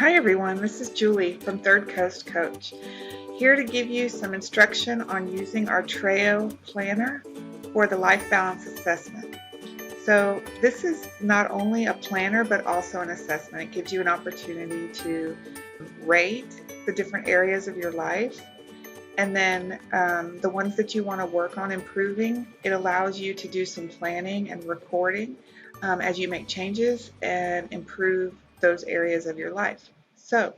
Hi everyone, this is Julie from Third Coast Coach, here to give you some instruction on using our Treo planner for the Life Balance Assessment. So this is not only a planner but also an assessment. It gives you an opportunity to rate the different areas of your life, and then the ones that you want to work on improving. It allows you to do some planning and recording as you make changes and improve those areas of your life. So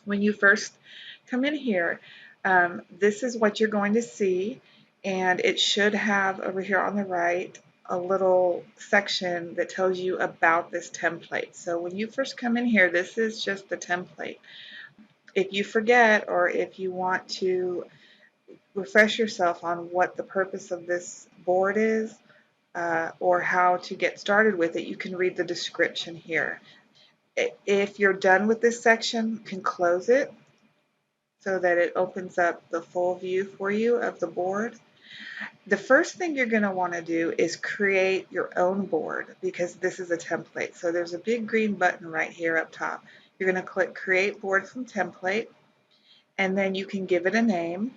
when you first come in here, this is what you're going to see, and it should have over here on the right a little section that tells you about this template. So when you first come in here, this is just the template. If you forget, or if you want to refresh yourself on what the purpose of this board is, or how to get started with it, you can read the description here. If you're done with this section, you can close it so that it opens up the full view for you of the board. The first thing you're going to want to do is create your own board, because this is a template. So there's a big green button right here up top. You're going to click Create Board from Template, and then you can give it a name.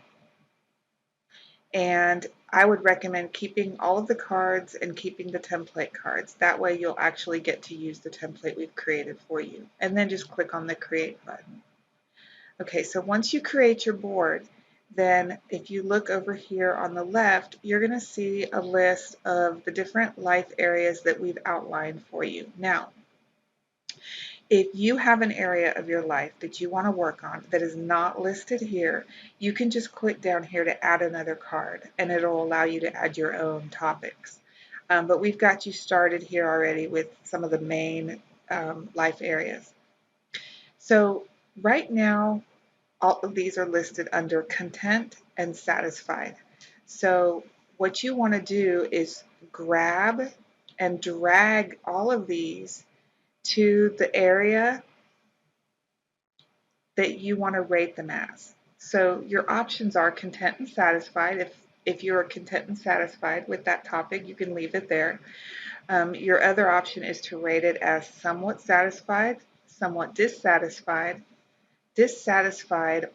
And I would recommend keeping all of the cards and keeping the template cards. That way you'll actually get to use the template we've created for you. And then just click on the Create button. Okay, so once you create your board, then if you look over here on the left, you're going to see a list of the different life areas that we've outlined for you. Now, if you have an area of your life that you want to work on that is not listed here, you can just click down here to add another card, and it'll allow you to add your own topics. But we've got you started here already with some of the main life areas. So right now, all of these are listed under content and satisfied. So what you want to do is grab and drag all of these to the area that you want to rate them as. So your options are content and satisfied. If you're content and satisfied with that topic, you can leave it there. Your other option is to rate it as somewhat satisfied, somewhat dissatisfied,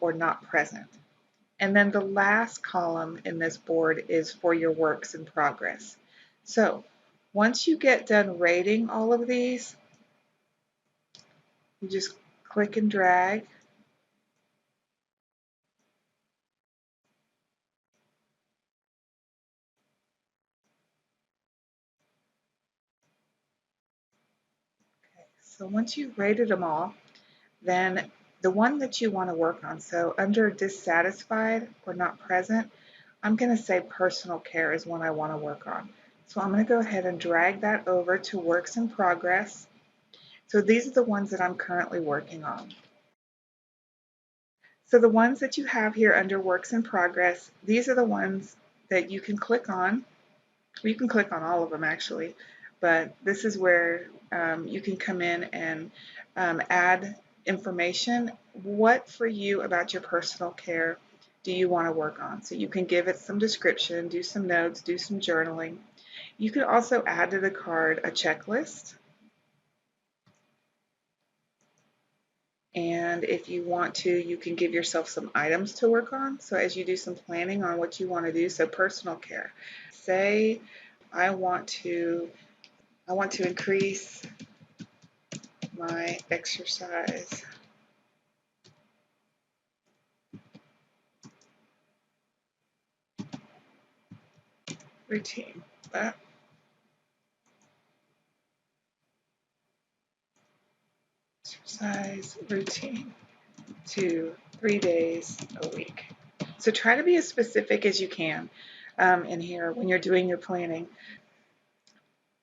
or not present. And then the last column in this board is for your works in progress. So once you get done rating all of these, you just click and drag. So once you've rated them all, then the one that you want to work on, so under dissatisfied or not present, I'm going to say personal care is one I want to work on. So I'm going to go ahead and drag that over to works in progress. So these are the ones that I'm currently working on. So the ones that you have here under works in progress, these are the ones that you can click on. Well, you can click on all of them actually, but this is where you can come in and add information. What for you about your personal care do you want to work on? So you can give it some description, do some notes, do some journaling. You can also add to the card a checklist. And if you want to, you can give yourself some items to work on. So as you do some planning on what you want to do, so personal care. Say I want to increase my exercise routine. Exercise routine to 3 days a week. So try to be as specific as you can in here when you're doing your planning.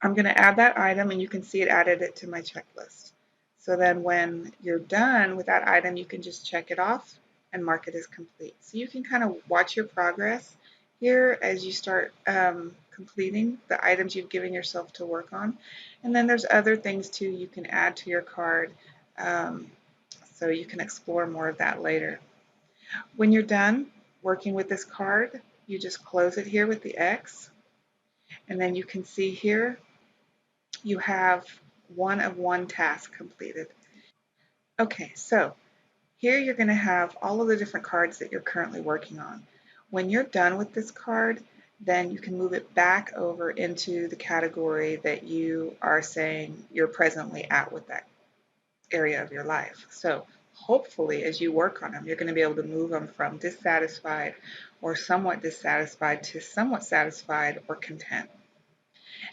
I'm going to add that item, and you can see it added it to my checklist. So then when you're done with that item, you can just check it off and mark it as complete. So you can kind of watch your progress here as you start completing the items you've given yourself to work on. And then there's other things too you can add to your card, so you can explore more of that later. When you're done working with this card, you just close it here with the X, and then you can see here you have one of one task completed. Okay, so here you're going to have all of the different cards that you're currently working on. When you're done with this card, then you can move it back over into the category that you are saying you're presently at with that area of your life. So hopefully as you work on them, you're going to be able to move them from dissatisfied or somewhat dissatisfied to somewhat satisfied or content.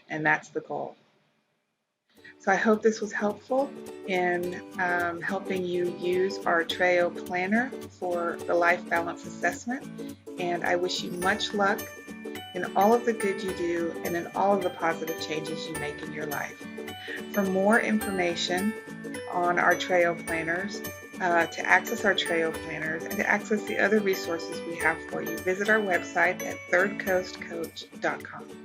And that's the goal. So I hope this was helpful in helping you use our Treo planner for the life balance assessment. And I wish you much luck in all of the good you do and in all of the positive changes you make in your life. For more information on our Treo planners, to access our Treo planners, and to access the other resources we have for you, visit our website at thirdcoastcoach.com.